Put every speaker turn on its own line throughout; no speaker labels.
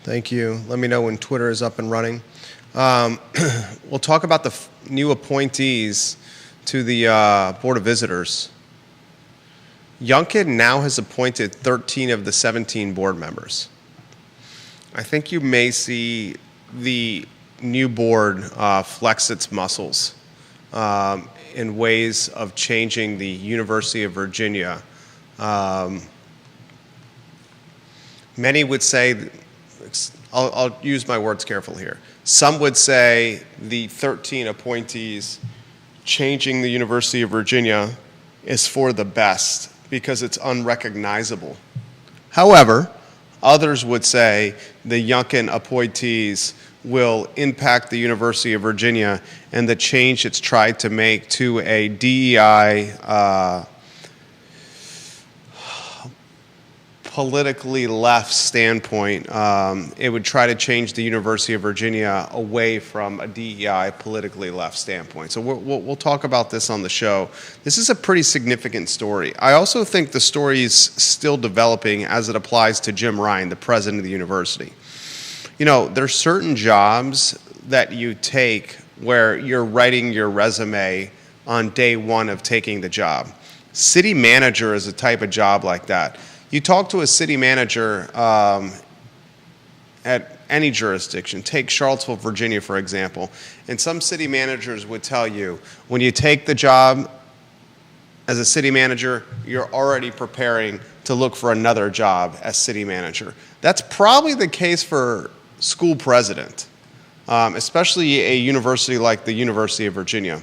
Thank you. Let me know when Twitter is up and running. We'll talk about the new appointees to the Board of Visitors. Youngkin now has appointed 13 of the 17 board members. I think you may see the new board flex its muscles in ways of changing the University of Virginia. Many would say, I'll use my words carefully here. Some would say the 13 appointees changing the University of Virginia is for the best because it's unrecognizable. However, others would say the Youngkin appointees will impact the University of Virginia and the change it's tried to make to a DEI politically left standpoint. It would try to change the University of Virginia away from a DEI politically left standpoint. So we'll talk about this on the show. This is a pretty significant story. I also think the story is still developing as it applies to Jim Ryan, the president of the university. You know, there's certain jobs that you take where you're writing your resume on day one of taking the job. City manager is a type of job like that. You talk to a city manager at any jurisdiction, take Charlottesville, Virginia, for example, and some city managers would tell you, when you take the job as a city manager, you're already preparing to look for another job as city manager. That's probably the case for school president, especially a university like the University of Virginia.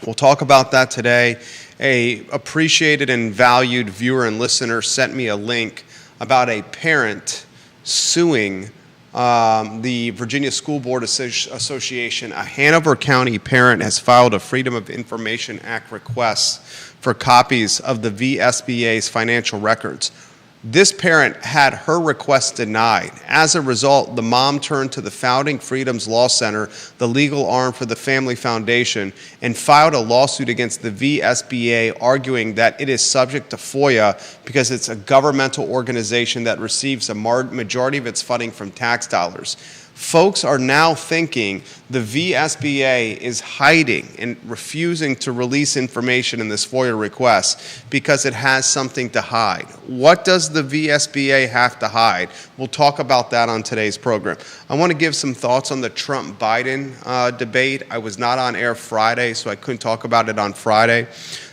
We'll talk about that today. A appreciated and valued viewer and listener sent me a link about a parent suing the Virginia School Board Association. A Hanover County parent has filed a Freedom of Information Act request for copies of the VSBA's financial records. This parent had her request denied. As a result, the mom turned to the Founding Freedoms Law Center, the legal arm for the Family Foundation, and filed a lawsuit against the VSBA, arguing that it is subject to FOIA because it's a governmental organization that receives a majority of its funding from tax dollars. Folks are now thinking the VSBA is hiding and refusing to release information in this FOIA request because it has something to hide. What does the VSBA have to hide? We'll talk about that on today's program. I want to give some thoughts on the Trump-Biden debate. I was not on air Friday, so I couldn't talk about it on Friday.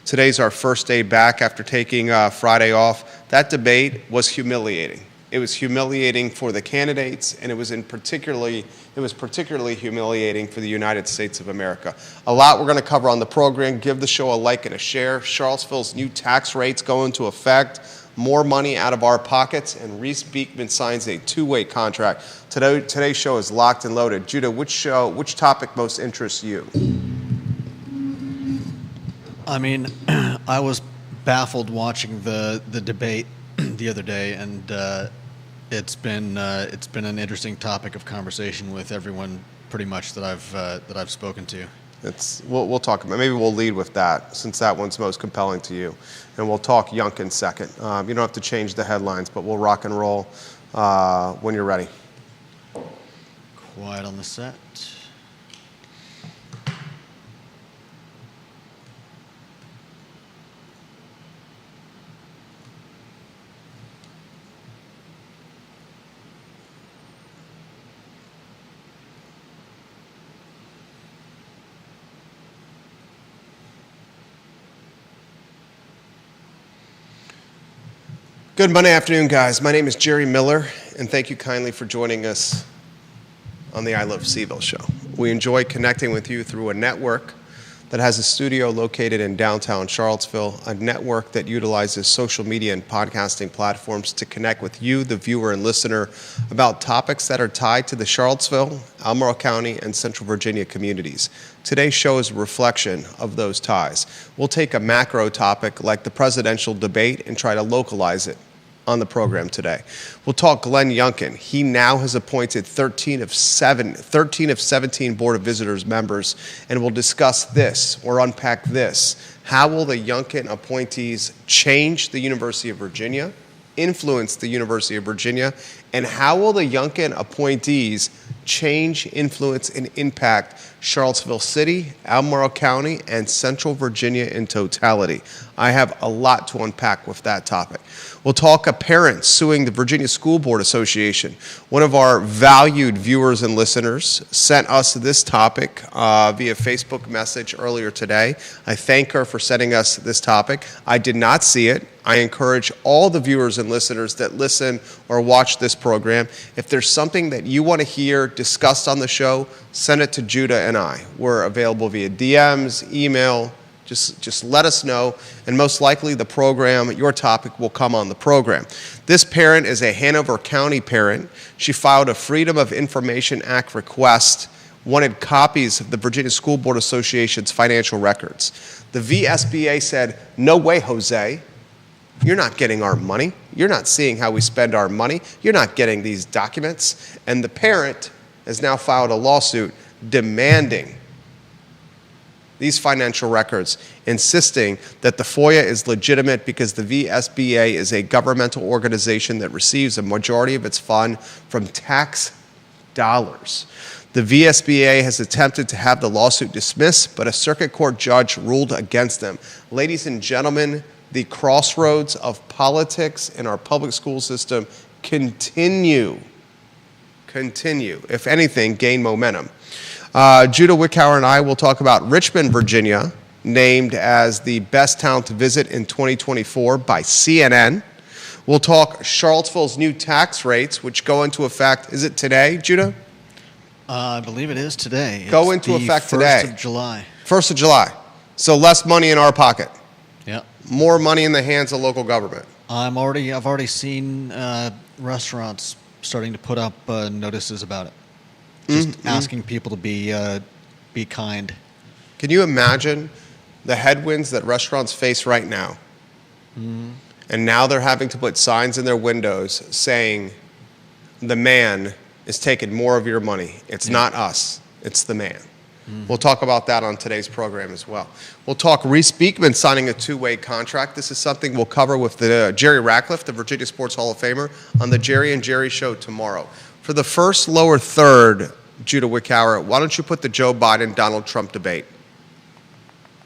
Today's our first day back after taking Friday off. That debate was humiliating. It was humiliating for the candidates, and it was particularly humiliating for the United States of America. A lot we're going to cover on the program. Give the show a like and a share. Charlottesville's new tax rates go into effect. More money out of our pockets, and Reese Beekman signs a two-way contract. Today's show is locked and loaded. Judah, which topic most interests you?
I mean, I was baffled watching the debate the other day, and it's been an interesting topic of conversation with everyone pretty much that I've spoken to.
We'll talk about. Maybe we'll lead with that since that one's most compelling to you, and we'll talk Youngkin second. You don't have to change the headlines, but we'll rock and roll when you're ready.
Quiet on the set.
Good Monday afternoon, guys. My name is Jerry Miller, and thank you kindly for joining us on the I Love CVille show. We enjoy connecting with you through a network that has a studio located in downtown Charlottesville, a network that utilizes social media and podcasting platforms to connect with you, the viewer and listener, about topics that are tied to the Charlottesville, Albemarle County, and Central Virginia communities. Today's show is a reflection of those ties. We'll take a macro topic like the presidential debate and try to localize it on the program today. We'll talk Glenn Youngkin. He now has appointed 13 of 17 Board of Visitors members, and we'll discuss this or unpack this. How will the Youngkin appointees change the University of Virginia, influence the University of Virginia, And how will the Youngkin appointees change, influence, and impact Charlottesville City, Albemarle County, and Central Virginia in totality? I have a lot to unpack with that topic. We'll talk a parent suing the Virginia School Board Association. One of our valued viewers and listeners sent us this topic via Facebook message earlier today. I thank her for sending us this topic. I did not see it. I encourage all the viewers and listeners that listen or watch this program, if there's something that you want to hear discussed on the show, send it to Judah and I. We're available via DMs, email. Just let us know, and most likely the program, your topic, will come on the program. This parent is a Hanover County parent. She filed a Freedom of Information Act request, wanted copies of the Virginia School Board Association's financial records. The VSBA said, "No way, Jose. You're not getting our money. You're not seeing how we spend our money. You're not getting these documents." And the parent has now filed a lawsuit demanding these financial records, insisting that the FOIA is legitimate because the VSBA is a governmental organization that receives a majority of its fund from tax dollars. The VSBA has attempted to have the lawsuit dismissed, but a circuit court judge ruled against them. Ladies and gentlemen, the crossroads of politics in our public school system continue, if anything, gain momentum. Judah Wickower and I will talk about Richmond, Virginia, named as the best town to visit in 2024 by CNN. We'll talk Charlottesville's new tax rates, which go into effect, is it today, Judah?
I believe it is today.
Go into effect today.
1st of July.
1st of July. So less money in our pocket.
Yeah.
More money in the hands of local government.
I've already seen restaurants starting to put up notices about it. Just asking people to be kind.
Can you imagine the headwinds that restaurants face right now? And now they're having to put signs in their windows saying, "The man is taking more of your money. It's not us, it's the man." We'll talk about that on today's program as well. We'll talk Reese Beekman signing a two-way contract. This is something we'll cover with Jerry Ratcliffe, the Virginia Sports Hall of Famer, on the Jerry and Jerry Show tomorrow. For the first, lower third, Judah Wickower, why don't you put the Joe Biden-Donald Trump debate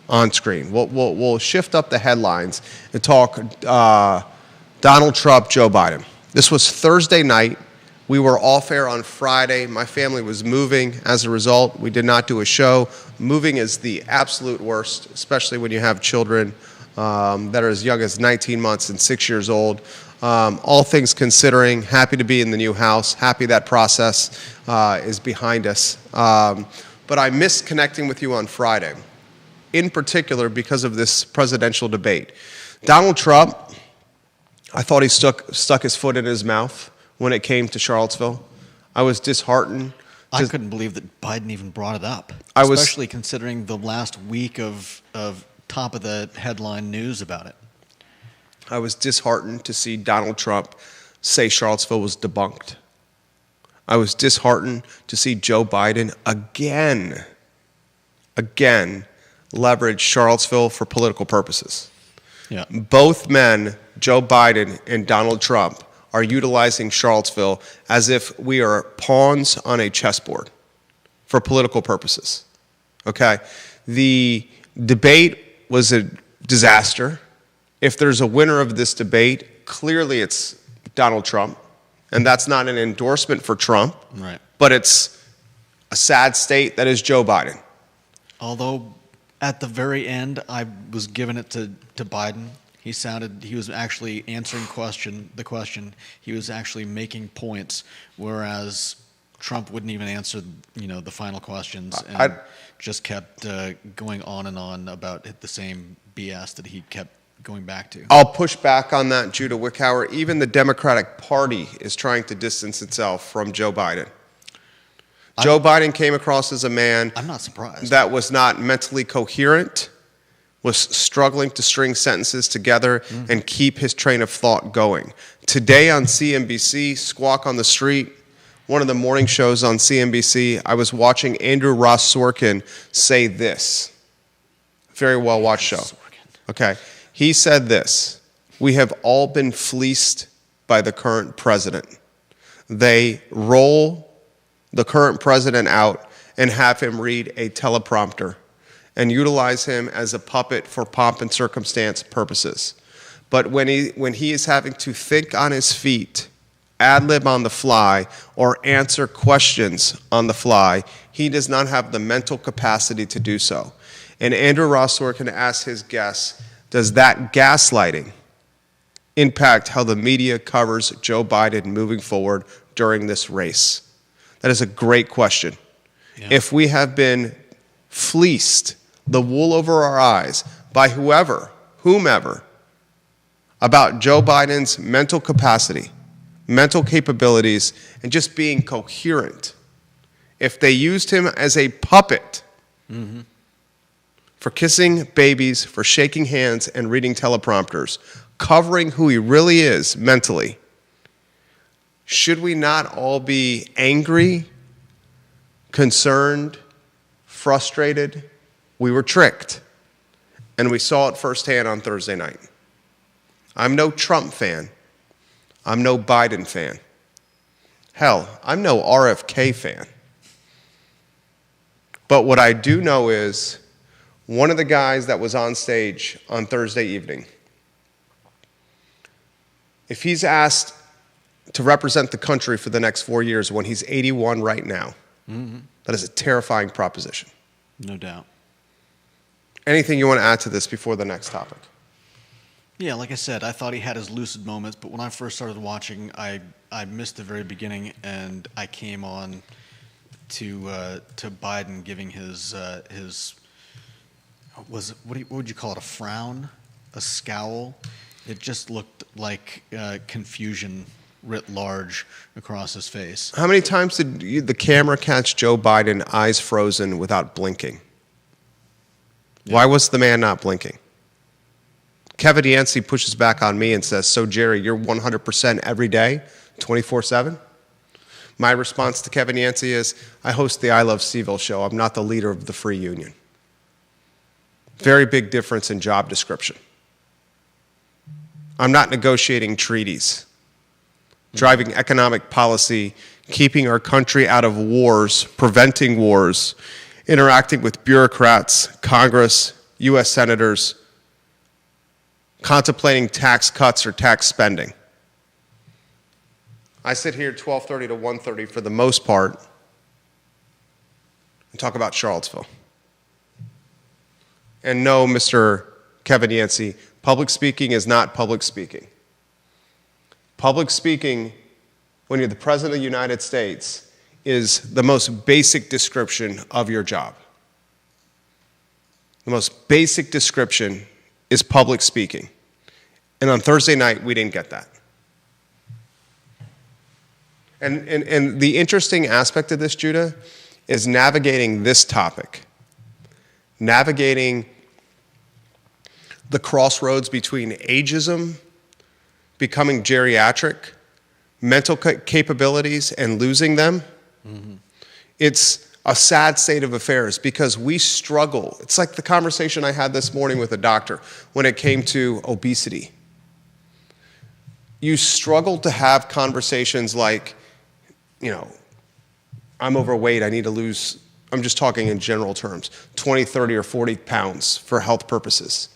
on screen? We'll shift up the headlines and talk Donald Trump, Joe Biden. This was Thursday night. We were off air on Friday. My family was moving. As a result, we did not do a show. Moving is the absolute worst, especially when you have children that are as young as 19 months and 6 years old. All things considering, happy to be in the new house, happy that process is behind us. But I missed connecting with you on Friday, in particular because of this presidential debate. Donald Trump, I thought he stuck his foot in his mouth when it came to Charlottesville. I was disheartened.
I couldn't believe that Biden even brought it up, especially considering the last week of top of the headline news about it.
I was disheartened to see Donald Trump say Charlottesville was debunked. I was disheartened to see Joe Biden again leverage Charlottesville for political purposes.
Yeah.
Both men, Joe Biden and Donald Trump, are utilizing Charlottesville as if we are pawns on a chessboard for political purposes. Okay? The debate was a disaster. If there's a winner of this debate, clearly it's Donald Trump. And that's not an endorsement for Trump,
right? But
it's a sad state that is Joe Biden.
Although at the very end, I was giving it to Biden. He was actually answering the question. He was actually making points, whereas Trump wouldn't even answer, the final questions and just kept going on and on about the same BS that he kept going back to.
I'll push back on that, Judah Wickower. Even the Democratic Party is trying to distance itself from Joe Biden. Joe Biden came across as a man
I'm not surprised.
that was not mentally coherent, was struggling to string sentences together and keep his train of thought going. Today on CNBC, Squawk on the Street, one of the morning shows on CNBC, I was watching Andrew Ross Sorkin say this. Very well watched show. Okay. He said this: "We have all been fleeced by the current president. they roll the current president out and have him read a teleprompter and utilize him as a puppet for pomp and circumstance purposes. But when he is having to think on his feet, ad-lib on the fly, or answer questions on the fly, he does not have the mental capacity to do so. And Andrew Ross Sorkin asked his guests, does that gaslighting impact how the media covers Joe Biden moving forward during this race? That is a great question. Yeah. If we have been fleeced, the wool over our eyes, by whomever, about Joe Biden's mental capacity, mental capabilities, and just being coherent, if they used him as a puppet for kissing babies, for shaking hands and reading teleprompters, covering who he really is mentally, should we not all be angry, concerned, frustrated? We were tricked, and we saw it firsthand on Thursday night. I'm no Trump fan. I'm no Biden fan. Hell, I'm no RFK fan. But what I do know is one of the guys that was on stage on Thursday evening, if he's asked to represent the country for the next 4 years when he's 81 right now, that is a terrifying proposition.
No doubt.
Anything you want to add to this before the next topic?
Yeah, like I said, I thought he had his lucid moments, but when I first started watching, I missed the very beginning, and I came on to Biden giving his what would you call it, a frown, a scowl? It just looked like confusion writ large across his face.
How many times did the camera catch Joe Biden eyes frozen without blinking? Yeah. Why was the man not blinking? Kevin Yancey pushes back on me and says, so Jerry, you're 100% every day, 24/7? My response to Kevin Yancey is, I host the I Love CVille show. I'm not the leader of the free union. Very big difference in job description. I'm not negotiating treaties, driving economic policy, keeping our country out of wars, preventing wars, interacting with bureaucrats, Congress, U.S. senators, contemplating tax cuts or tax spending. I sit here 12:30 to 1:30 for the most part and talk about Charlottesville. And no, Mr. Kevin Yancey, public speaking is not public speaking. Public speaking, when you're the President of the United States, is the most basic description of your job. The most basic description is public speaking. And on Thursday night, we didn't get that. And the interesting aspect of this, Judah, is navigating this topic. Navigating the crossroads between ageism, becoming geriatric, mental capabilities, and losing them. It's a sad state of affairs because we struggle. It's like the conversation I had this morning with a doctor when it came to obesity. You struggle to have conversations like, I'm overweight, I need to lose, I'm just talking in general terms, 20, 30, or 40 pounds for health purposes.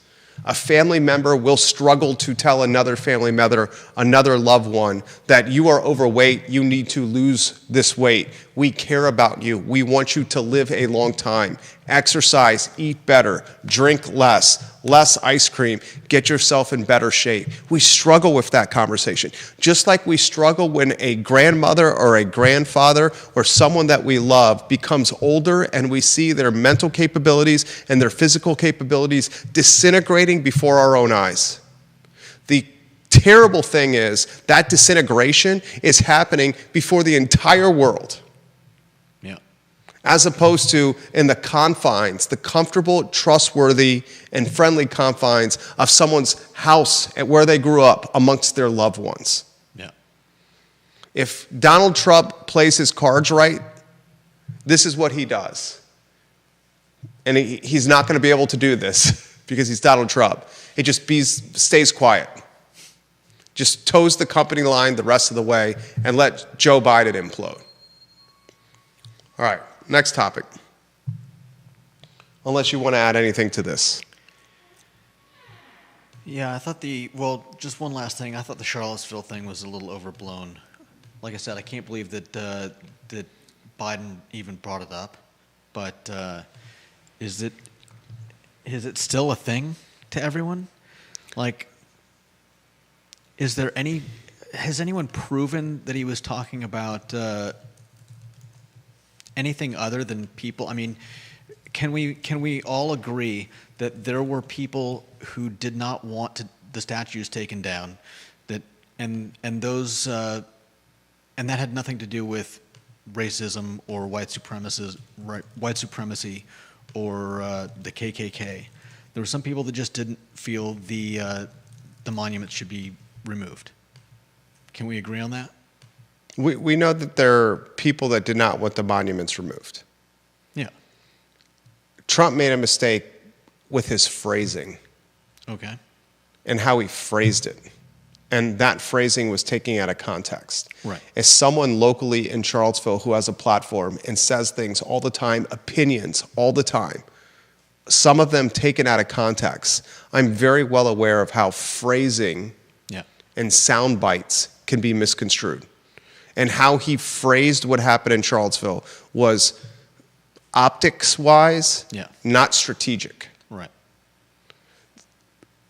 A family member will struggle to tell another family member, another loved one, that you are overweight, you need to lose this weight. We care about you. We want you to live a long time. Exercise, eat better, drink less ice cream, get yourself in better shape. We struggle with that conversation. Just like we struggle when a grandmother or a grandfather or someone that we love becomes older and we see their mental capabilities and their physical capabilities disintegrating before our own eyes. The terrible thing is that disintegration is happening before the entire world. As opposed to in the confines, the comfortable, trustworthy, and friendly confines of someone's house and where they grew up amongst their loved ones. Yeah. If Donald Trump plays his cards right, this is what he does. And he's not going to be able to do this because he's Donald Trump. He just stays quiet. Just toes the company line the rest of the way and let Joe Biden implode. All right, next topic. Unless you want to add anything to this.
Yeah, I thought just one last thing. I thought the Charlottesville thing was a little overblown. Like I said, I can't believe that that Biden even brought it up. But is it still a thing to everyone? Like, has anyone proven that he was talking about anything other than people? I mean, can we all agree that there were people who did not want the statues taken down, and that had nothing to do with racism or white supremacy or the KKK. There were some people that just didn't feel the monuments should be removed. Can we agree on that?
We know that there are people that did not want the monuments removed.
Yeah.
Trump made a mistake with his phrasing.
Okay.
And how he phrased it. And that phrasing was taken out of context.
Right.
As someone locally in Charlottesville who has a platform and says things all the time, opinions all the time, some of them taken out of context, I'm very well aware of how phrasing and sound bites can be misconstrued. And how he phrased what happened in Charlottesville was optics-wise, not strategic.
Right.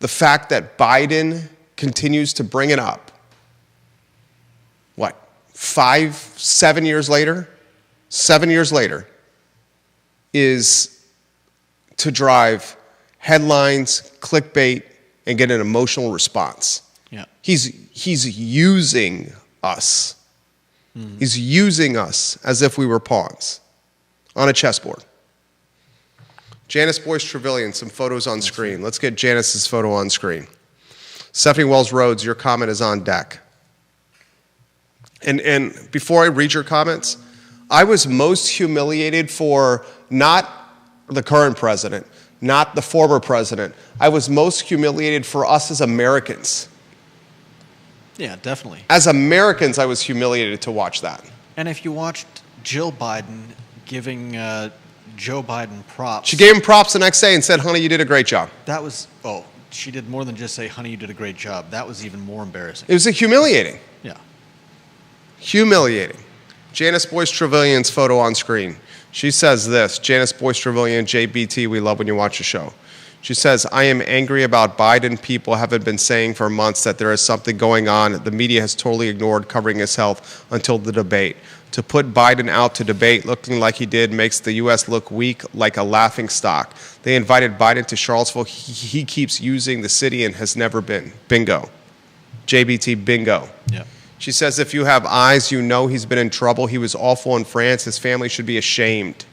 The fact that Biden continues to bring it up, 7 years later? 7 years later, is to drive headlines, clickbait, and get an emotional response.
Yeah.
He's using us. Mm-hmm. He's using us as if we were pawns on a chessboard. Janice Boyce Trevelyan, some photos on screen. Let's get Janice's photo on screen. Stephanie Wells Rhodes, your comment is on deck. And before I read your comments, I was most humiliated for not the current president, not the former president. I was most humiliated for us as Americans.
Yeah, definitely.
As Americans, I was humiliated to watch that.
And if you watched Jill Biden giving Joe Biden props.
She gave him props the next day and said, honey, you did a great job.
That was, she did more than just say, honey, you did a great job. That was even more embarrassing.
It was humiliating.
Yeah.
Humiliating. Janice Boyce Trevelyan's photo on screen. She says this, Janice Boyce Trevelyan, JBT, we love when you watch the show. She says, I am angry about Biden. People haven't been saying for months that there is something going on. The media has totally ignored covering his health until the debate. To put Biden out to debate looking like he did makes the U.S. look weak, like a laughing stock. They invited Biden to Charlottesville. He keeps using the city and has never been. Bingo. JBT, bingo.
Yeah.
She says, if you have eyes, you know he's been in trouble. He was awful in France. His family should be ashamed.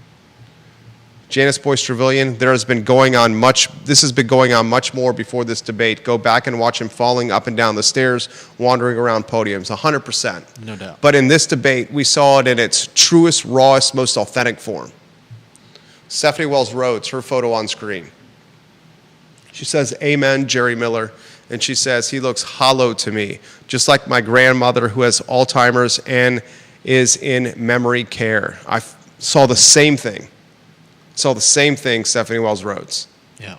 Janice Boyce Trevelyan, this has been going on much more before this debate. Go back and watch him falling up and down the stairs, wandering around podiums, 100%.
No doubt.
But in this debate, we saw it in its truest, rawest, most authentic form. Stephanie Wells Rhodes, her photo on screen. She says, amen, Jerry Miller. And she says, he looks hollow to me, just like my grandmother who has Alzheimer's and is in memory care. I saw the same thing. Stephanie Wells Rhodes.
Yeah.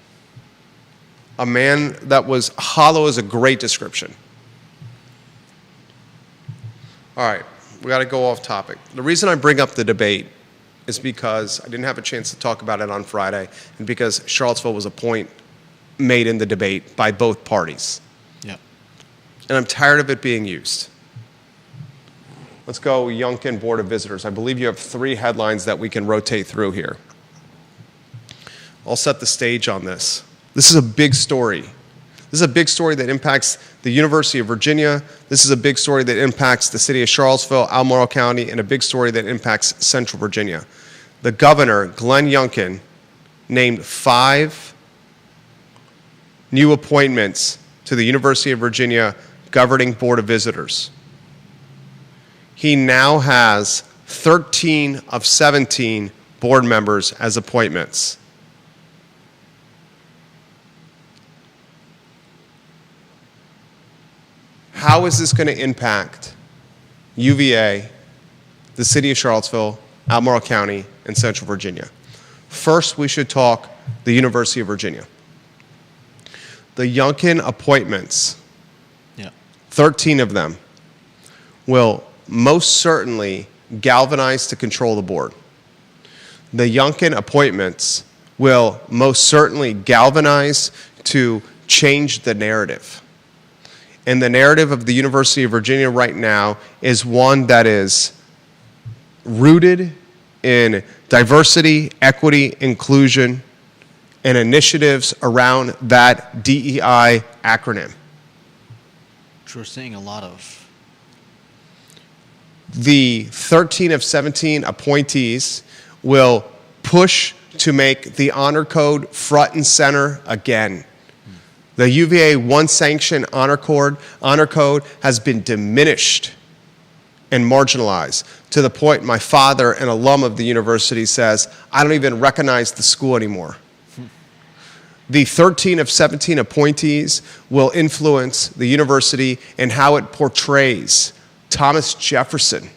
A man that was hollow is a great description. All right, we got to go off topic. The reason I bring up the debate is because I didn't have a chance to talk about it on Friday, and because Charlottesville was a point made in the debate by both parties.
Yeah.
And I'm tired of it being used. Let's go Youngkin Board of Visitors. I believe you have 3 headlines that we can rotate through here. I'll set the stage on this. This is a big story. This is a big story that impacts the University of Virginia. This is a big story that impacts the city of Charlottesville, Albemarle County, and a big story that impacts Central Virginia. The governor, Glenn Youngkin, named 5 new appointments to the University of Virginia Governing Board of Visitors. He now has 13 of 17 board members as appointments. how is this going to impact UVA, the city of Charlottesville, Albemarle County, and Central Virginia? First, we should talk the University of Virginia. The Youngkin appointments,
Yeah.
13 of them, will most certainly galvanize to control the board. The Youngkin appointments will most certainly galvanize to change the narrative. And the narrative of the University of Virginia right now is one that is rooted in diversity, equity, inclusion, and initiatives around that DEI acronym.
Which we're seeing a lot of.
The 13 of 17 appointees will push to make the honor code front and center again. The UVA one sanction honor code has been diminished and marginalized to the point my father, an alum of the university, says, I don't even recognize the school anymore. The 13 of 17 appointees will influence the university in how it portrays Thomas Jefferson.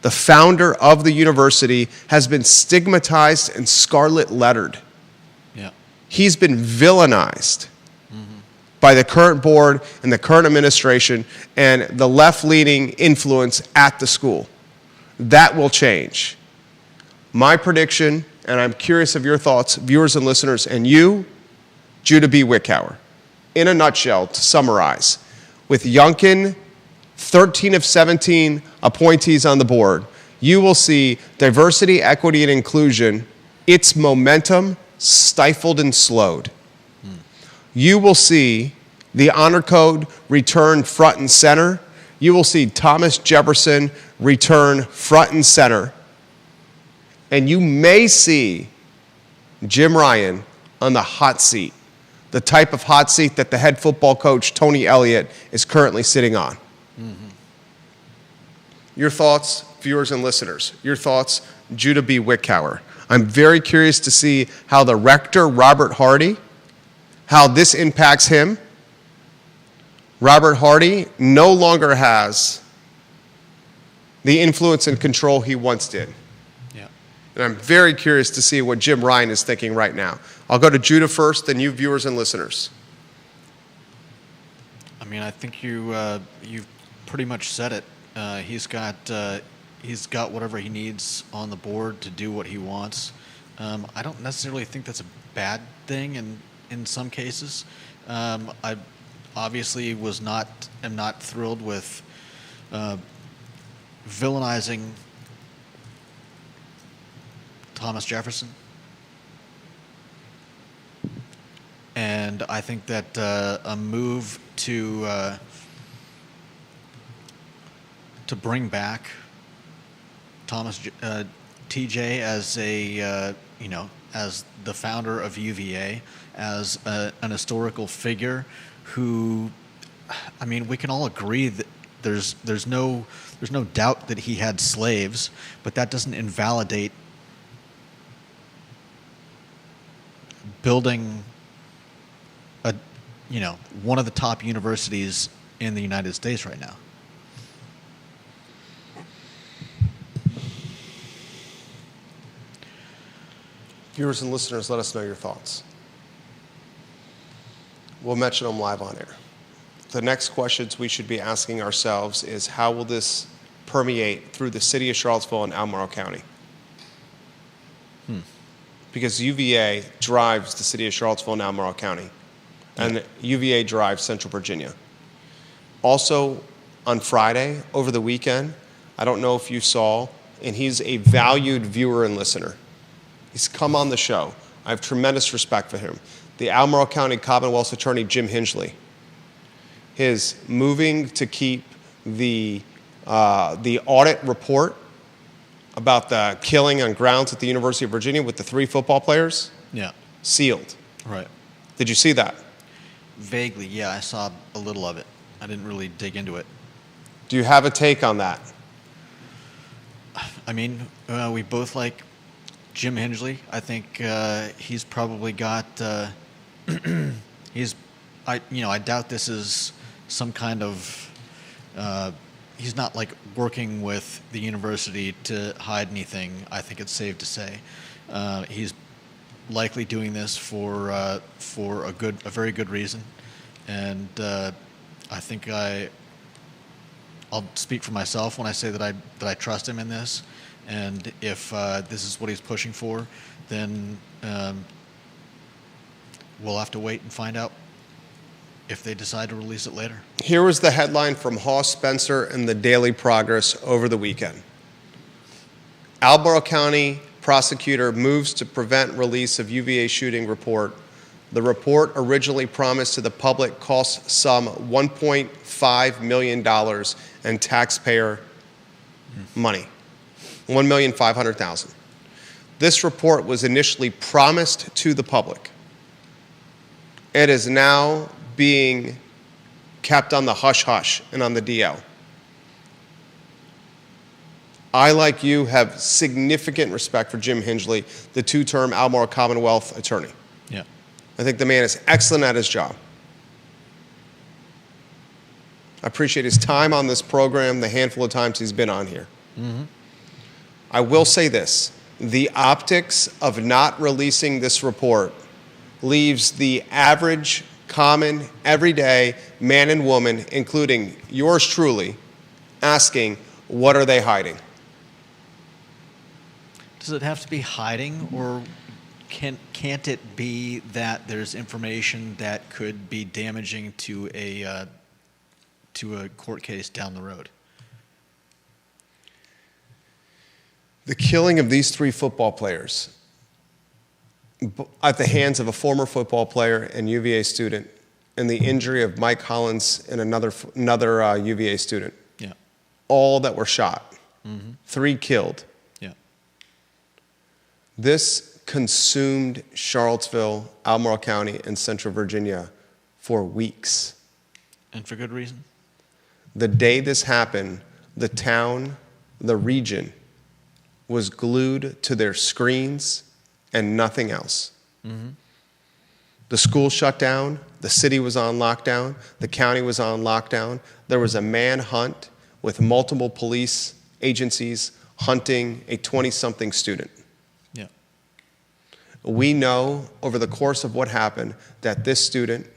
The founder of the university has been stigmatized and scarlet lettered.
Yeah.
He's been villainized by the current board and the current administration and the left-leaning influence at the school. That will change. My prediction, and I'm curious of your thoughts, viewers and listeners, and you, Judah B. Wickower, in a nutshell, to summarize, with Youngkin, 13 of 17 appointees on the board, you will see diversity, equity, and inclusion, its momentum stifled and slowed. You will see the honor code return front and center. You will see Thomas Jefferson return front and center. And you may see Jim Ryan on the hot seat, the type of hot seat that the head football coach, Tony Elliott, is currently sitting on. Mm-hmm. Your thoughts, viewers and listeners. Your thoughts, Judah B. Wickower. I'm very curious to see how the rector, Robert Hardy, how this impacts him. Robert Hardy no longer has the influence and control he once did.
Yeah.
And I'm very curious to see what Jim Ryan is thinking right now. I'll go to Judah first, then you viewers and listeners.
I mean, I think you've pretty much said it. He's got whatever he needs on the board to do what he wants. I don't necessarily think that's a bad thing in some cases. I obviously am not thrilled with villainizing Thomas Jefferson. And I think that a move to bring back TJ as as the founder of UVA, as an historical figure who, I mean, we can all agree that there's no doubt that he had slaves, but that doesn't invalidate building one of the top universities in the United States right now.
Viewers and listeners, let us know your thoughts. We'll mention them live on air. The next questions we should be asking ourselves is, how will this permeate through the city of Charlottesville and Albemarle County? Because UVA drives the city of Charlottesville and Albemarle County, and UVA drives Central Virginia. Also, on Friday, over the weekend, I don't know if you saw, and he's a valued viewer and listener. He's come on the show. I have tremendous respect for him. The Albemarle County Commonwealth's Attorney, Jim Hingley, is moving to keep the audit report about the killing on grounds at the University of Virginia with the 3 football players sealed.
Right.
Did you see that?
Vaguely, yeah. I saw a little of it. I didn't really dig into it.
Do you have a take on that?
I mean, we both like Jim Hingley. I think he's probably got. I doubt this is some kind of he's not like working with the university to hide anything. I think it's safe to say he's likely doing this for a very good reason, and I think I'll speak for myself when I say that I trust him in this, and if this is what he's pushing for, then we'll have to wait and find out if they decide to release it later.
Here was the headline from Hoss Spencer and the Daily Progress over the weekend. Albemarle County prosecutor moves to prevent release of UVA shooting report. The report, originally promised to the public, cost some $1.5 million in taxpayer money, $1,500,000. This report was initially promised to the public. It is now being kept on the hush-hush and on the DL. I, like you, have significant respect for Jim Hingley, the two-term Albemarle Commonwealth attorney.
Yeah.
I think the man is excellent at his job. I appreciate his time on this program, the handful of times he's been on here. Mm-hmm. I will say this. The optics of not releasing this report leaves the average, common, everyday man and woman, including yours truly, asking, what are they hiding?
Does it have to be hiding, or can't it be that there's information that could be damaging to a court case down the road?
The killing of these three football players at the hands of a former football player and UVA student, and the injury of Mike Hollins and another UVA student,
yeah,
all that were shot,
mm-hmm.
3 killed.
Yeah.
This consumed Charlottesville, Albemarle County, and Central Virginia for weeks.
And for good reason.
The day this happened, the town, the region, was glued to their screens and nothing else. Mm-hmm. The school shut down, the city was on lockdown, the county was on lockdown. There was a manhunt with multiple police agencies hunting a 20-something student.
Yeah.
We know over the course of what happened that this student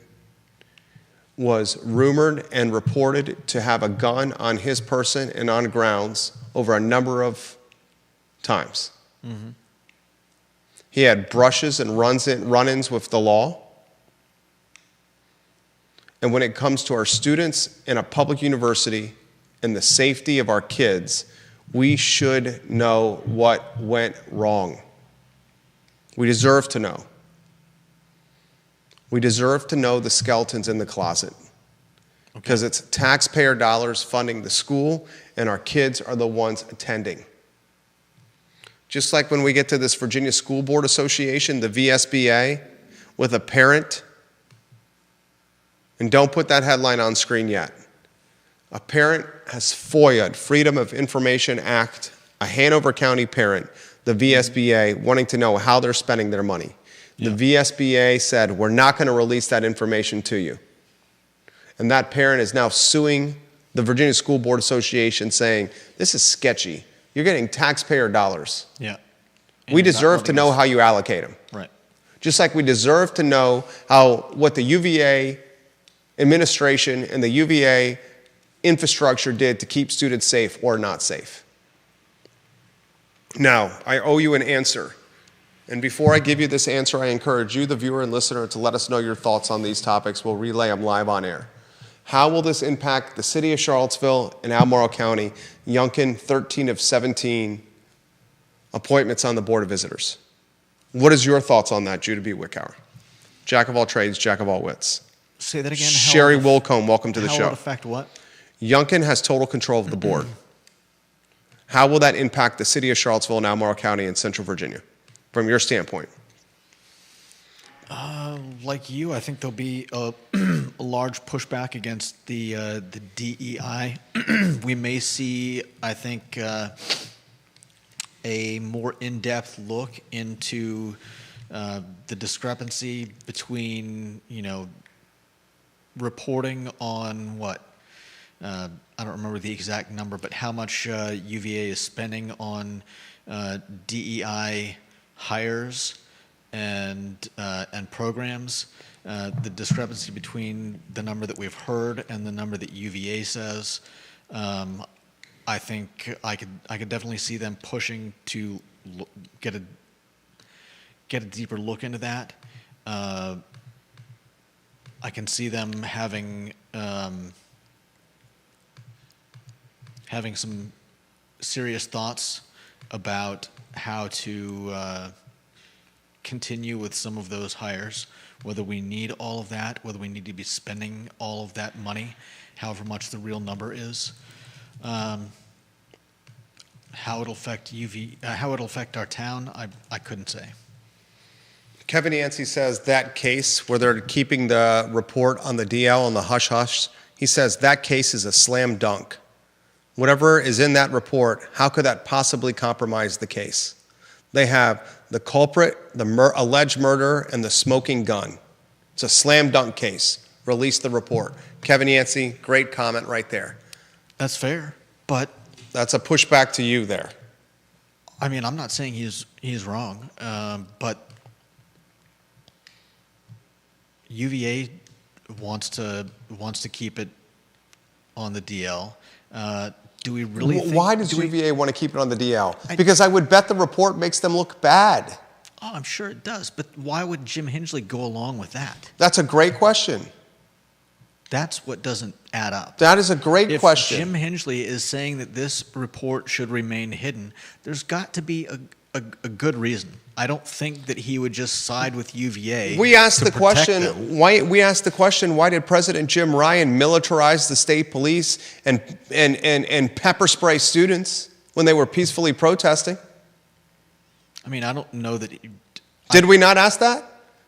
was rumored and reported to have a gun on his person and on grounds over a number of times. Mm-hmm. He had brushes and run-ins with the law. And when it comes to our students in a public university and the safety of our kids, we should know what went wrong. We deserve to know. We deserve to know the skeletons in the closet. Because it's taxpayer dollars funding the school, and our kids are the ones attending. Just like when we get to this Virginia School Board Association, the VSBA, with a parent, and don't put that headline on screen yet. A parent has FOIA'd, Freedom of Information Act, a Hanover County parent, the VSBA, wanting to know how they're spending their money. Yeah. The VSBA said, we're not going to release that information to you. And that parent is now suing the Virginia School Board Association saying, this is sketchy. You're getting taxpayer dollars.
Yeah.
We deserve to know how you allocate them.
Right.
Just like we deserve to know what the UVA administration and the UVA infrastructure did to keep students safe or not safe. Now, I owe you an answer. And before I give you this answer, I encourage you, the viewer and listener, to let us know your thoughts on these topics. We'll relay them live on air. How will this impact the city of Charlottesville and Albemarle County, Yunkin, 13 of 17 appointments on the Board of Visitors? What is your thoughts on that, Judah B. Wickower? Jack of all trades, jack of all wits.
Say that again.
Sherry Wilcombe, welcome to the show.
How will it affect what?
Yunkin has total control of the board. How will that impact the city of Charlottesville and Albemarle County and Central Virginia, from your standpoint?
Like you, I think there'll be a large pushback against the DEI. We may see, I think, a more in-depth look into the discrepancy between, reporting on what? I don't remember the exact number, but how much UVA is spending on DEI hires and programs. The discrepancy between the number that we've heard and the number that UVA says, I think I could definitely see them pushing to get a deeper look into that. I can see them having some serious thoughts about how to continue with some of those hires, whether we need all of that, whether we need to be spending all of that money, however much the real number is, how it'll affect how it'll affect our town, I couldn't say.
Kevin Yancey says that case where they're keeping the report on the DL and the hush-hush, he says that case is a slam dunk. Whatever is in that report, how could that possibly compromise the case? They have the culprit, the alleged murder, and the smoking gun. It's a slam dunk case. Release the report. Kevin Yancey, great comment right there.
That's fair, but
That's a pushback to you there.
I mean, I'm not saying he's wrong, but UVA wants to keep it on the DL. Do we really?
Why does UVA want to keep it on the DL? Because I would bet the report makes them look bad.
Oh, I'm sure it does. But why would Jim Hingley go along with that?
That's a great question.
That's what doesn't add up.
That is a great question.
If Jim Hingley is saying that this report should remain hidden, there's got to be a good reason. I don't think that he would just side with UVA.
We asked the question.
them.
Why did President Jim Ryan militarize the state police and pepper spray students when they were peacefully protesting?
I mean, I don't know that.
Did we not ask that?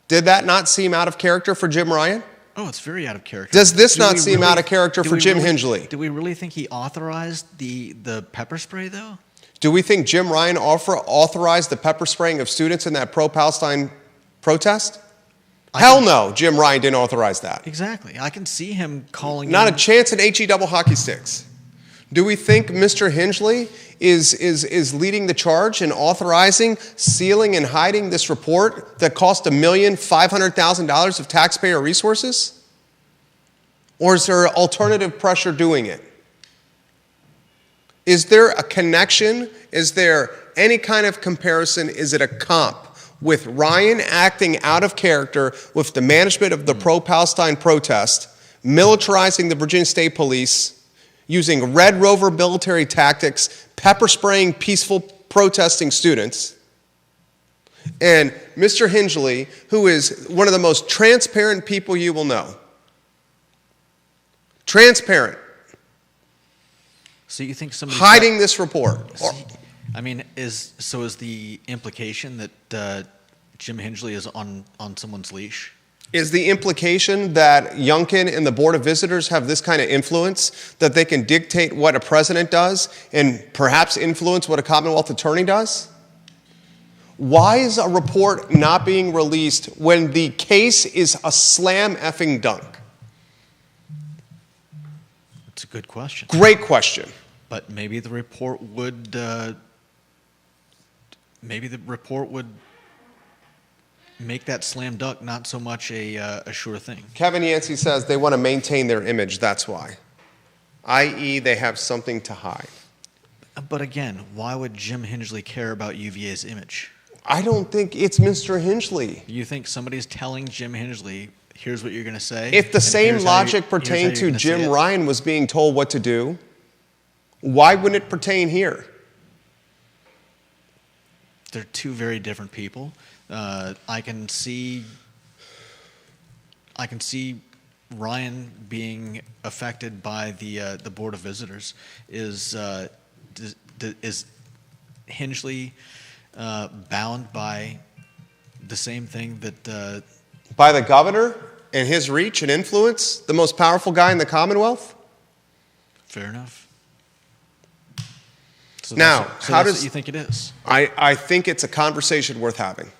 Did that not seem out of character for Jim Ryan?
Oh, it's very out of character.
Does this
Do
not
we
seem
really-
out of character
do
for
we
Jim
really-
Hingley?
Do we really think he authorized the pepper spray, though?
Do we think Jim Ryan authorized the pepper spraying of students in that pro-Palestine protest? Hell no, Jim Ryan didn't authorize that.
Exactly. I can see him calling.
Not a
in-
chance at HE double hockey sticks. Do we think Mr. Hingley is leading the charge in authorizing, sealing, and hiding this report that cost $1,500,000 of taxpayer resources? Or is there alternative pressure doing it? Is there a connection? Is there any kind of comparison? Is it a comp with Ryan acting out of character with the management of the pro-Palestine protest, militarizing the Virginia State Police, using Red Rover military tactics, pepper spraying peaceful protesting students, and Mr. Hingley, who is one of the most transparent people you will know? Transparent.
So you think somebody
Hiding this report.
I mean, is the implication that Jim Hingley is on someone's leash?
Is the implication that Youngkin and the Board of Visitors have this kind of influence that they can dictate what a president does and perhaps influence what a Commonwealth attorney does? Why is a report not being released when the case is a slam effing dunk?
It's a good question.
Great question.
But maybe the report would. Maybe the report would make that slam dunk not so much a sure thing.
Kevin Yancey says they want to maintain their image, that's why. I.e., they have something to hide.
But again, why would Jim Hingley care about UVA's image?
I don't think it's Mr. Hingley.
You think somebody's telling Jim Hingley, here's what you're going to say?
If the
and
same
here's how
logic
here's how
pertained
you're
to
gonna say
Jim
it?
Ryan was being told what to do, why wouldn't it pertain here?
They're two very different people. I can see Ryan being affected by the Board of Visitors. Is Hingley bound by the same thing that?
By the governor and his reach and influence, the most powerful guy in the Commonwealth?
Fair enough. So
Now,
that's
how does
what you think it is?
I think it's a conversation worth having,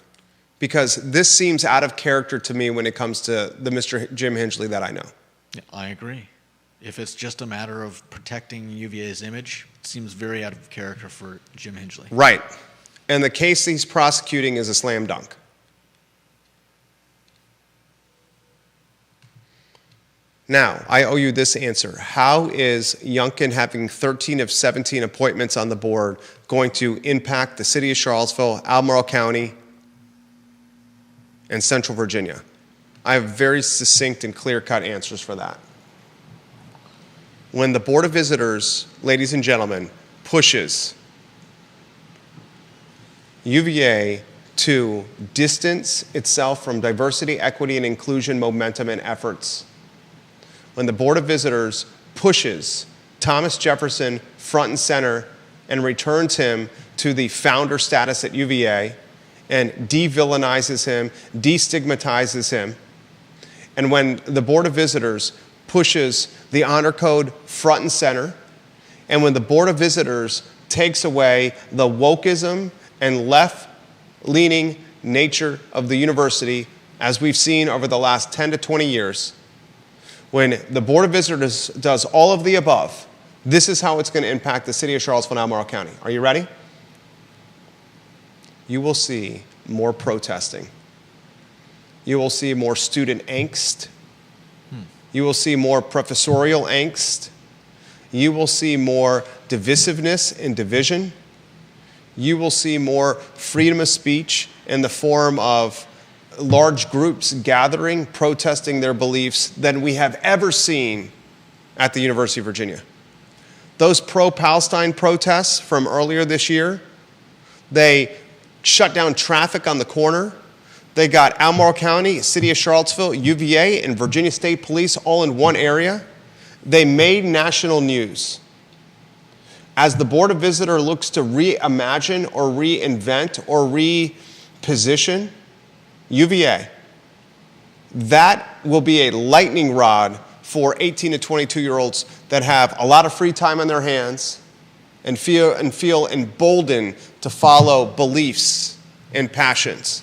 because this seems out of character to me when it comes to the Mr. Jim Hingley that I know.
Yeah, I agree. If it's just a matter of protecting UVA's image, it seems very out of character for Jim Hingley.
Right. And the case he's prosecuting is a slam dunk. Now, I owe you this answer. How is Youngkin having 13 of 17 appointments on the board going to impact the city of Charlottesville, Albemarle County, and Central Virginia? I have very succinct and clear-cut answers for that. When the Board of Visitors, ladies and gentlemen, pushes UVA to distance itself from diversity, equity, and inclusion momentum and efforts, when the Board of Visitors pushes Thomas Jefferson front and center and returns him to the founder status at UVA and de-villainizes him, destigmatizes him, and when the Board of Visitors pushes the honor code front and center, and when the Board of Visitors takes away the wokeism and left-leaning nature of the university, as we've seen over the last 10 to 20 years, when the Board of Visitors does all of the above, this is how it's going to impact the city of Charlottesville and Albemarle County. Are you ready? You will see more protesting. You will see more student angst. You will see more professorial angst. You will see more divisiveness and division. You will see more freedom of speech in the form of large groups gathering, protesting their beliefs than we have ever seen at the University of Virginia. Those pro-Palestine protests from earlier this year, they shut down traffic on the corner. They got Albemarle County, City of Charlottesville, UVA, and Virginia State Police all in one area. They made national news. As the Board of Visitors looks to reimagine or reinvent or reposition UVA, that will be a lightning rod for 18 to 22-year-olds that have a lot of free time on their hands and feel emboldened to follow beliefs and passions.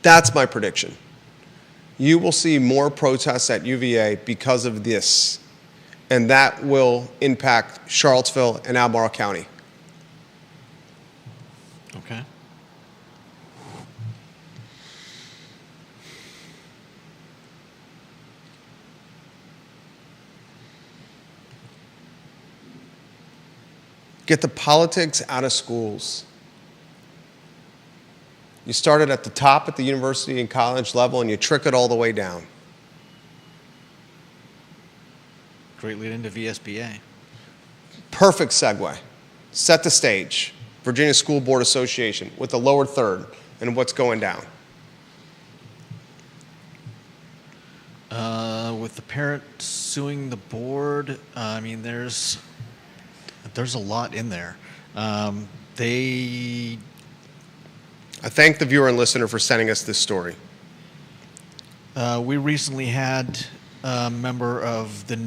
That's my prediction. You will see more protests at UVA because of this, and that will impact Charlottesville and Albemarle County.
Okay.
Get the politics out of schools. You started at the top at the university and college level, and you trick it all the way down.
Great lead into VSBA.
Perfect segue. Set the stage. Virginia School Board Association with the lower third and what's going down.
With the parent suing the board, I mean, there's a lot in there.
I thank the viewer and listener for sending us this story.
We recently had a member of the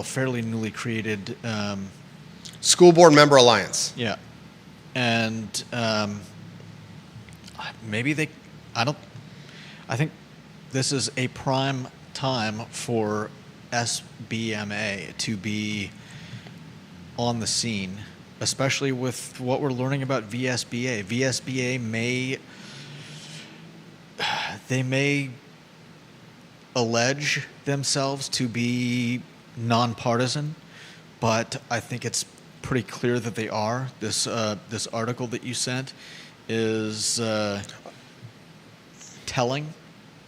fairly newly created,
School Board Member Alliance.
yeah, and maybe I think this is a prime time for SBMA to be on the scene, especially with what we're learning about VSBA. VSBA may allege themselves to be nonpartisan, but I think it's pretty clear that they are. This article that you sent is telling.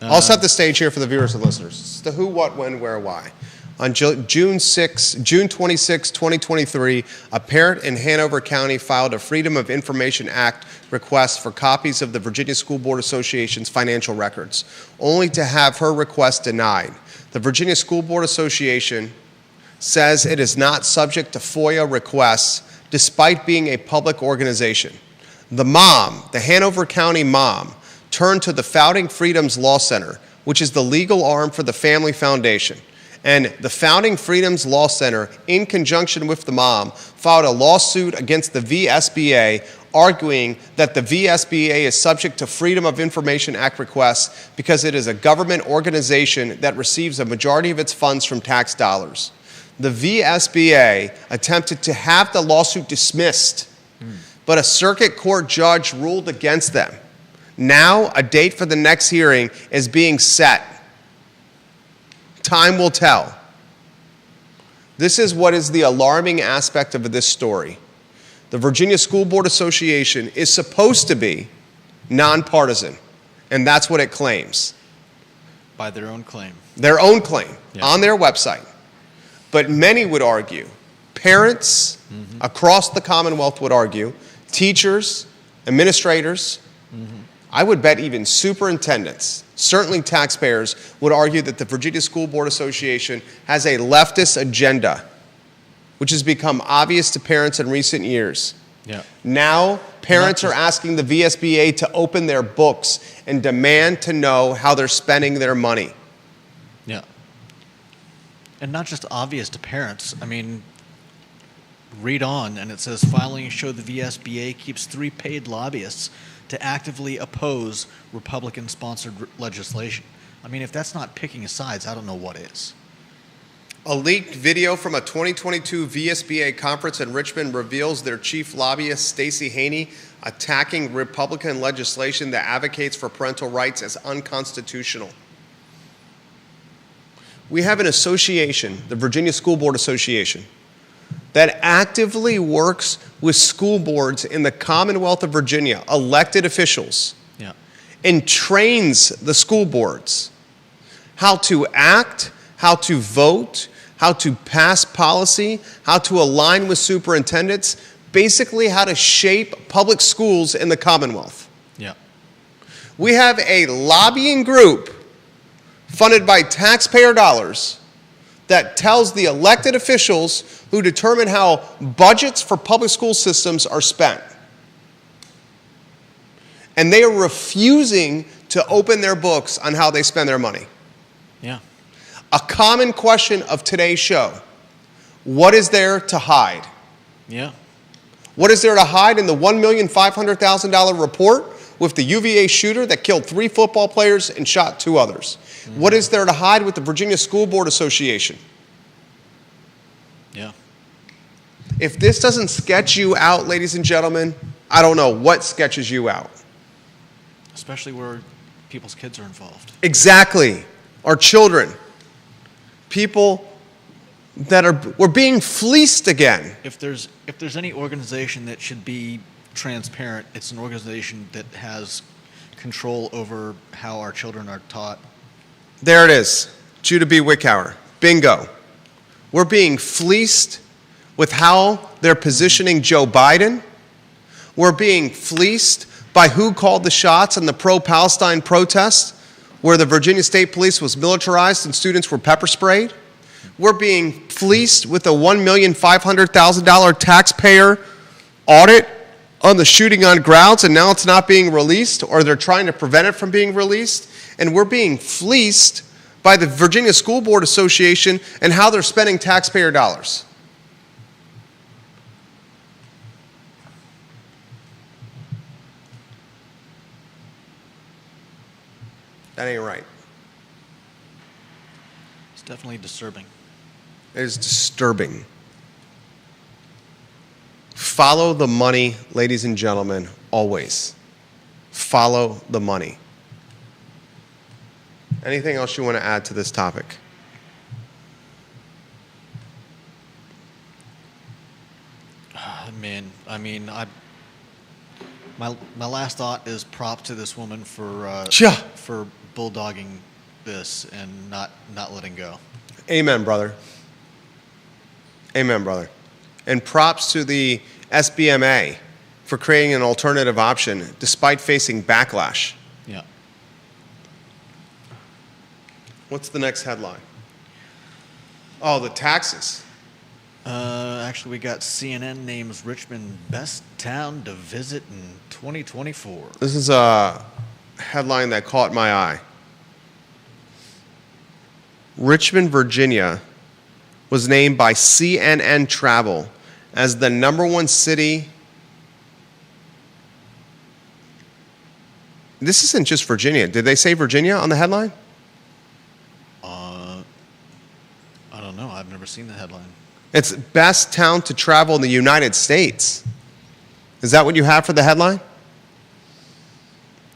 I'll set the stage here for the viewers and listeners. It's the who, what, when, where, why. On June 26, 2023, a parent in Hanover County filed a Freedom of Information Act request for copies of the Virginia School Board Association's financial records, only to have her request denied. The Virginia School Board Association says it is not subject to FOIA requests despite being a public organization. The Hanover County mom, turned to the Founding Freedoms Law Center, which is the legal arm for the Family Foundation. And the Founding Freedoms Law Center, in conjunction with the mom, filed a lawsuit against the VSBA, arguing that the VSBA is subject to Freedom of Information Act requests because it is a government organization that receives a majority of its funds from tax dollars. The VSBA attempted to have the lawsuit dismissed, but a circuit court judge ruled against them. Now, a date for the next hearing is being set. Time will tell. This is what is the alarming aspect of this story. The Virginia School Board Association is supposed to be nonpartisan, and that's what it claims.
By their own claim.
Their own claim
Yeah.
on their website. But many would argue, parents across the Commonwealth would argue, teachers, administrators, I would bet even superintendents, certainly taxpayers, would argue that the Virginia School Board Association has a leftist agenda, which has become obvious to parents in recent years.
Yeah.
Now, parents are asking the VSBA to open their books and demand to know how they're spending their money.
Yeah. And not just obvious to parents. I mean, read on, and it says filings show the VSBA keeps 3 paid lobbyists to actively oppose Republican-sponsored legislation. I mean, if that's not picking sides, I don't know what is.
A leaked video from a 2022 VSBA conference in Richmond reveals their chief lobbyist, Stacey Haney, attacking Republican legislation that advocates for parental rights as unconstitutional. We have an association, the Virginia School Board Association, that actively works with school boards in the Commonwealth of Virginia, elected officials,
Yeah.
and trains the school boards how to act, how to vote, how to pass policy, how to align with superintendents, basically how to shape public schools in the Commonwealth.
Yeah.
We have a lobbying group funded by taxpayer dollars that tells the elected officials who determine how budgets for public school systems are spent. And they are refusing to open their books on how they spend their money.
Yeah.
A common question of today's show: what is there to hide?
Yeah.
What is there to hide in the $1,500,000 report with the UVA shooter that killed 3 football players and shot 2 others? What is there to hide with the Virginia School Board Association?
Yeah.
If this doesn't sketch you out, ladies and gentlemen, I don't know what sketches you out.
Especially where people's kids are involved.
Exactly. Our children. People that we're being fleeced again.
If there's any organization that should be transparent, it's an organization that has control over how our children are taught.
There it is. Judah B. Wickhauer. Bingo. We're being fleeced with how they're positioning Joe Biden. We're being fleeced by who called the shots in the pro-Palestine protest, where the Virginia State Police was militarized and students were pepper sprayed. We're being fleeced with a $1,500,000 taxpayer audit on the shooting on grounds, and now it's not being released, or they're trying to prevent it from being released. And we're being fleeced by the Virginia School Board Association and how they're spending taxpayer dollars. That ain't right.
It's definitely disturbing.
It is disturbing. Follow the money, ladies and gentlemen, always. Follow the money. Anything else you want to add to this topic?
Man, I mean, my last thought is prop to this woman for
Yeah.
for bulldogging this and not letting go.
Amen, brother. Amen, brother. And props to the SBMA for creating an alternative option despite facing backlash.
Yeah.
What's the next headline? Oh, the taxes.
Actually, we got CNN names Richmond best town to visit in 2024.
This is a headline that caught my eye. Richmond, Virginia was named by CNN Travel as the #1 city This isn't just Virginia. Did they say Virginia on the headline?
I don't know. I've never seen the headline.
It's best town to travel in the United States. Is that what you have for the headline?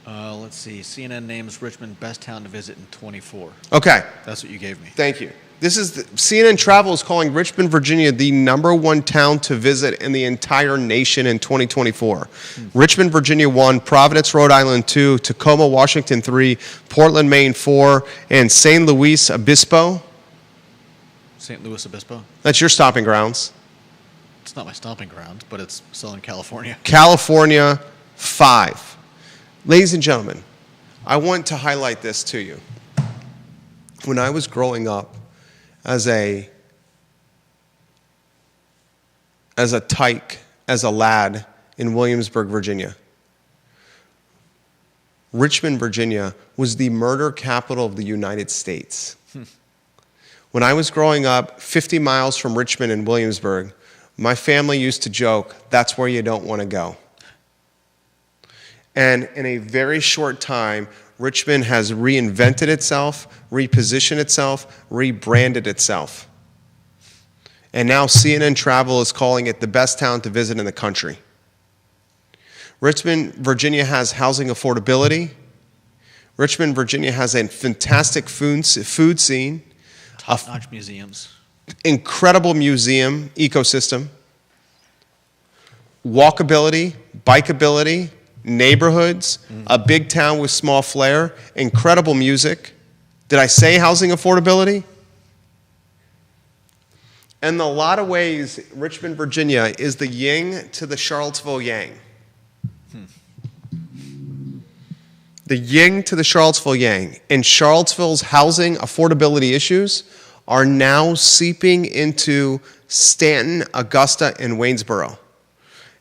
Let's see. CNN names Richmond best town to visit in 24.
Okay,
That's what you gave me.
thank you. This is CNN Travel is calling Richmond, Virginia, the #1 town to visit in the entire nation in 2024. Richmond, Virginia 1, Providence, Rhode Island 2, Tacoma, Washington 3, Portland, Maine 4, and St. Louis Obispo.
St. Louis Obispo.
That's your stopping grounds.
It's not my stomping ground, but it's Southern California.
California 5. Ladies and gentlemen, I want to highlight this to you. When I was growing up as a tyke, as a lad in Williamsburg, Virginia, Richmond, Virginia was the murder capital of the United States. When I was growing up 50 miles from Richmond and Williamsburg, my family used to joke, that's where you don't want to go. And in a very short time, Richmond has reinvented itself, repositioned itself, rebranded itself. And now CNN Travel is calling it the best town to visit in the country. Richmond, Virginia has housing affordability. Richmond, Virginia has a fantastic food scene,
Top-notch museums.
incredible museum ecosystem, walkability, bikeability, neighborhoods, a big town with small flair, incredible music. Did I say housing affordability? In a lot of ways, Richmond, Virginia is the yin to the Charlottesville yang. The yin to the Charlottesville yang. And Charlottesville's housing affordability issues are now seeping into Stanton, Augusta, and Waynesboro.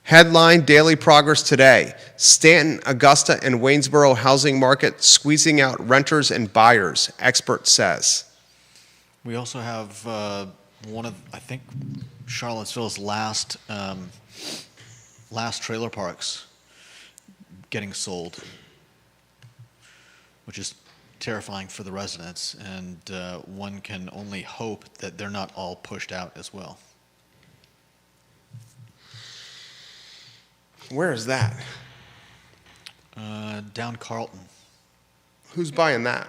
Headline Daily Progress today. Stanton, Augusta, and Waynesboro housing market squeezing out renters and buyers, expert says.
We also have one of, I think, Charlottesville's last trailer parks getting sold, which is terrifying for the residents, and one can only hope that they're not all pushed out as well.
Where is that?
Down Carlton.
Who's buying that?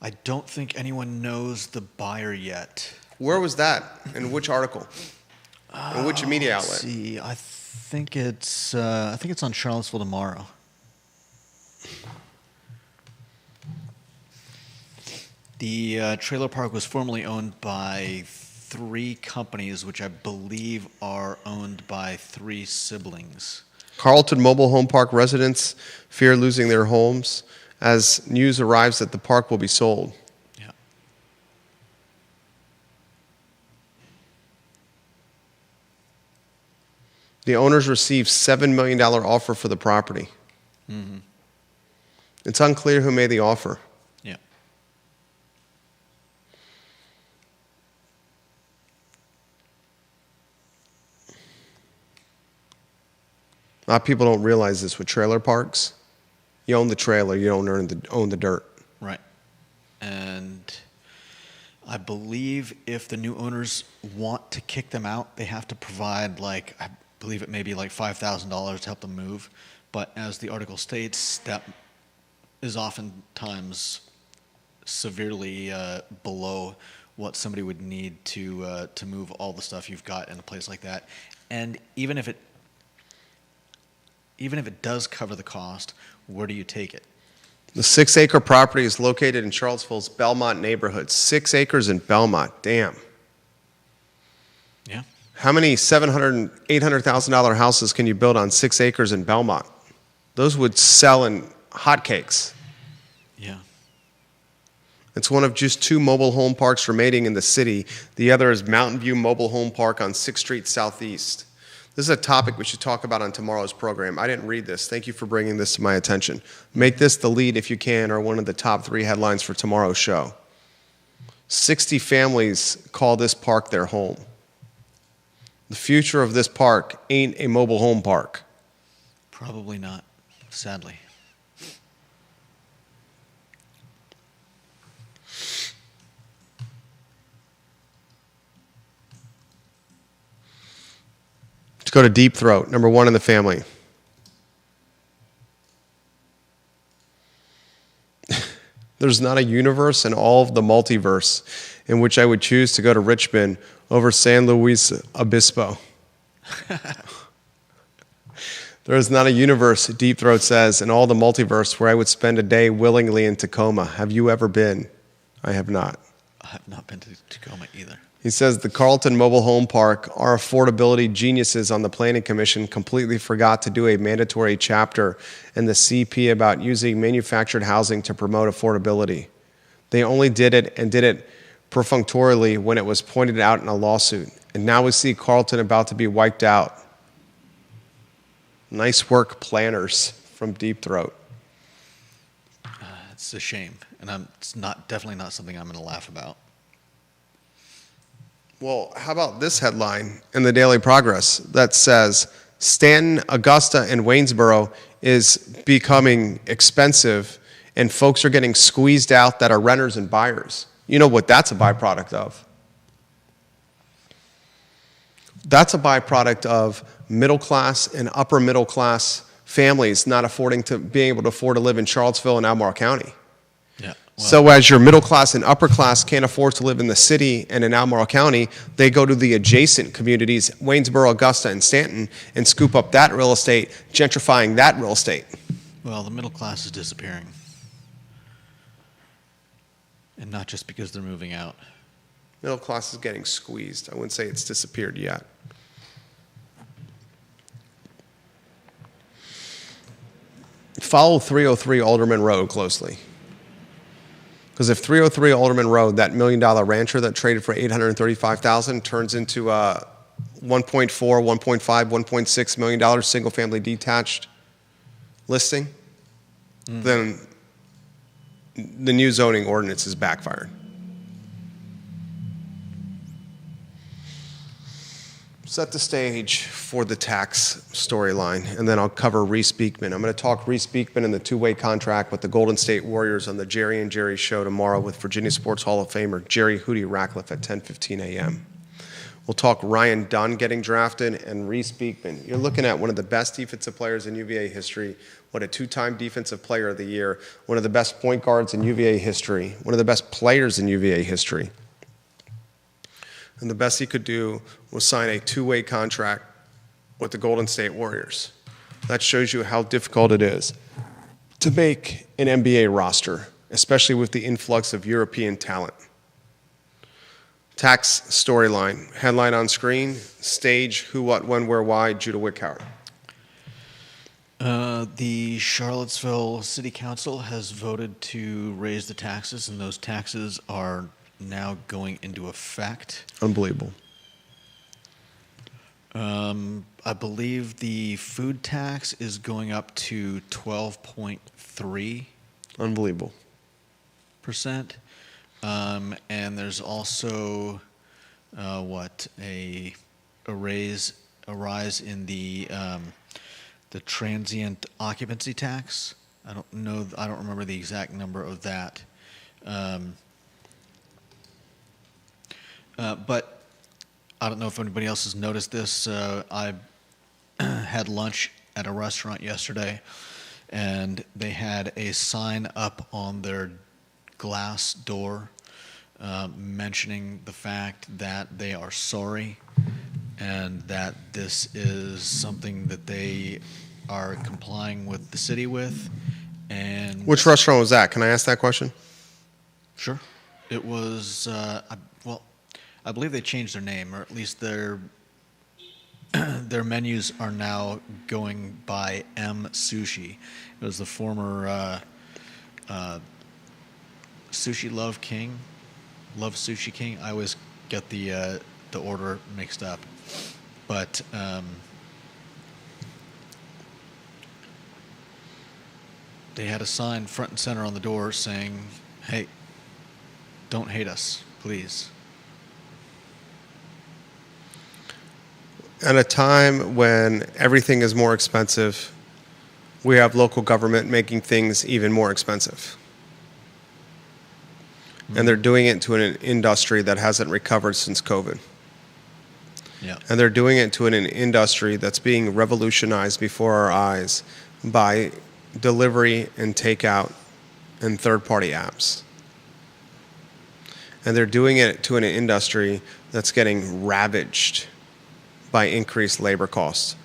I don't think anyone knows the buyer yet.
Where was that? In which article? In which media
Let's
outlet?
see, I think it's on Charlottesville Tomorrow. The trailer park was formerly owned by 3 companies, which I believe are owned by 3 siblings.
Carlton Mobile Home Park residents fear losing their homes as news arrives that the park will be sold.
Yeah.
The owners received $7 million offer for the property.
Mm-hmm.
It's unclear who made the offer.
Yeah.
A lot of people don't realize this with trailer parks. You own the trailer, you don't own the dirt.
Right. And I believe if the new owners want to kick them out, they have to provide, like, I believe it may be like $5,000 to help them move. But as the article states, that is oftentimes severely below what somebody would need to move all the stuff you've got in a place like that. And even if it does cover the cost, where do you take it?
The 6-acre property is located in Charlottesville's Belmont neighborhood. 6 acres in Belmont. Damn.
Yeah.
How many $700,000 and $800,000 houses can you build on 6 acres in Belmont? Those would sell in hotcakes.
Yeah.
It's one of just 2 mobile home parks remaining in the city. The other is Mountain View Mobile Home Park on 6th Street Southeast. This is a topic we should talk about on tomorrow's program. I didn't read this. Thank you for bringing this to my attention. Make this the lead if you can, or one of the top 3 headlines for tomorrow's show. 60 families call this park their home. The future of this park ain't a mobile home park.
Probably not, sadly.
Let's go to Deep Throat, number 1 in the family. There's not a universe in all of the multiverse in which I would choose to go to Richmond over San Luis Obispo. There is not a universe, Deep Throat says, in all the multiverse where I would spend a day willingly in Tacoma. Have you ever been? I have not.
I have not been to Tacoma either.
He says the Carlton Mobile Home Park, our affordability geniuses on the Planning Commission completely forgot to do a mandatory chapter in the CP about using manufactured housing to promote affordability. They only did it and did it perfunctorily when it was pointed out in a lawsuit. And now we see Carlton about to be wiped out. Nice work, planners, from Deep Throat.
It's a shame, and it's definitely not something I'm going to laugh about.
Well, how about this headline in the Daily Progress that says Stanton, Augusta, and Waynesboro is becoming expensive and folks are getting squeezed out that are renters and buyers. You know what that's a byproduct of? That's a byproduct of middle class and upper middle class families not being able to afford to live in Charlottesville and Albemarle County.
Yeah. Well,
So as your middle class and upper class can't afford to live in the city and in Albemarle County, they go to the adjacent communities, Waynesboro, Augusta, and Stanton, and scoop up that real estate, gentrifying that real estate.
well, the middle class is disappearing. And not just because they're moving out.
Middle class is getting squeezed. I wouldn't say it's disappeared yet. Follow 303 Alderman Road closely. Because if 303 Alderman Road, that $1 million rancher that traded for $835,000 turns into a $1.4, $1.5, $1.6 million single-family detached listing, then the new zoning ordinance is backfired. Set the stage for the tax storyline, and then I'll cover Reese Beekman. I'm going to talk Reese Beekman and the two-way contract with the Golden State Warriors on the Jerry and Jerry show tomorrow with Virginia Sports Hall of Famer Jerry Hootie Ratcliffe at 10:15 a.m. We'll talk Ryan Dunn getting drafted and Reese Beekman. You're looking at one of the best defensive players in UVA history, what a two-time Defensive Player of the Year, one of the best point guards in UVA history, one of the best players in UVA history. And the best he could do was sign a two-way contract with the Golden State Warriors. That shows you how difficult it is to make an NBA roster, especially with the influx of European talent. Tax storyline, headline on screen, stage, who, what, when, where, why, Judah Wickhauer.
The Charlottesville City Council has voted to raise the taxes, and those taxes are now going into effect.
Unbelievable.
I believe the food tax is going up to 12.3%.
Unbelievable.
And there's also a rise in the transient occupancy tax. I don't remember the exact number of that. But I don't know if anybody else has noticed this. I had lunch at a restaurant yesterday, and they had a sign up on their glass door mentioning the fact that they are sorry and that this is something that they are complying with the city with. And
Which restaurant was that? Can I ask that question?
Sure. It was, I believe they changed their name, or at least their menus are now going by M Sushi. It was the former Sushi Love Sushi King. I always get the order mixed up, but they had a sign front and center on the door saying, "Hey, don't hate us, please."
At a time when everything is more expensive, we have local government making things even more expensive. And they're doing it to an industry that hasn't recovered since COVID.
Yeah.
And they're doing it to an industry that's being revolutionized before our eyes by delivery and takeout and third-party apps. And they're doing it to an industry that's getting ravaged by increased labor costs.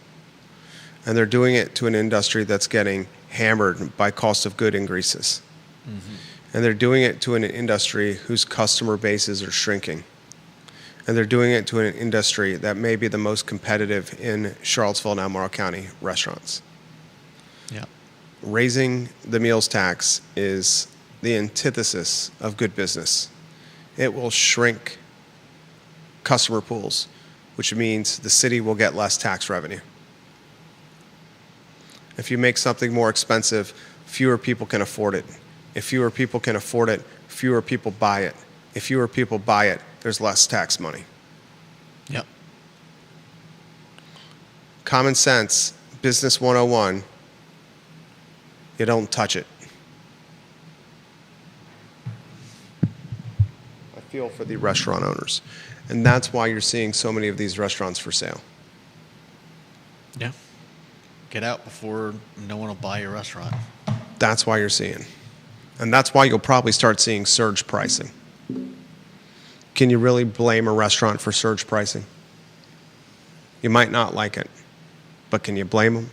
And they're doing it to an industry that's getting hammered by cost of good increases. Mm-hmm. And they're doing it to an industry whose customer bases are shrinking. And they're doing it to an industry that may be the most competitive in Charlottesville and Albemarle County restaurants.
Yeah.
Raising the meals tax is the antithesis of good business. It will shrink customer pools, which means the city will get less tax revenue. If you make something more expensive, fewer people can afford it. If fewer people can afford it, fewer people buy it. If fewer people buy it, there's less tax money.
Yep.
Common sense, business 101, you don't touch it. I feel for the restaurant owners. And that's why you're seeing so many of these restaurants for sale.
Yeah. Get out before no one will buy your restaurant.
That's why you're seeing. And that's why you'll probably start seeing surge pricing. Can you really blame a restaurant for surge pricing? You might not like it, but can you blame them?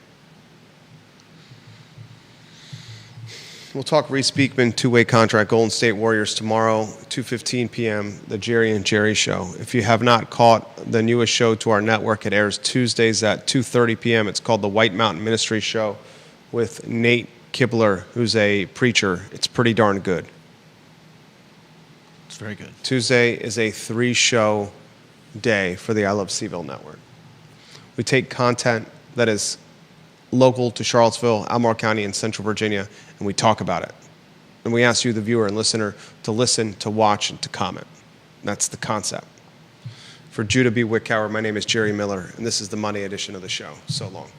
We'll talk Reese Beekman, two-way contract, Golden State Warriors tomorrow, 2:15 p.m., the Jerry and Jerry Show. If you have not caught the newest show to our network, it airs Tuesdays at 2:30 p.m. It's called the White Mountain Ministry Show with Nate Kibler, who's a preacher. It's pretty darn good.
It's very good.
Tuesday is a 3-show day for the I Love Seville Network. We take content that is local to Charlottesville, Albemarle County, and Central Virginia, and we talk about it. And we ask you, the viewer and listener, to listen, to watch, and to comment. That's the concept. For Judah B. Wickower, my name is Jerry Miller, and this is the Monday edition of the show. So long.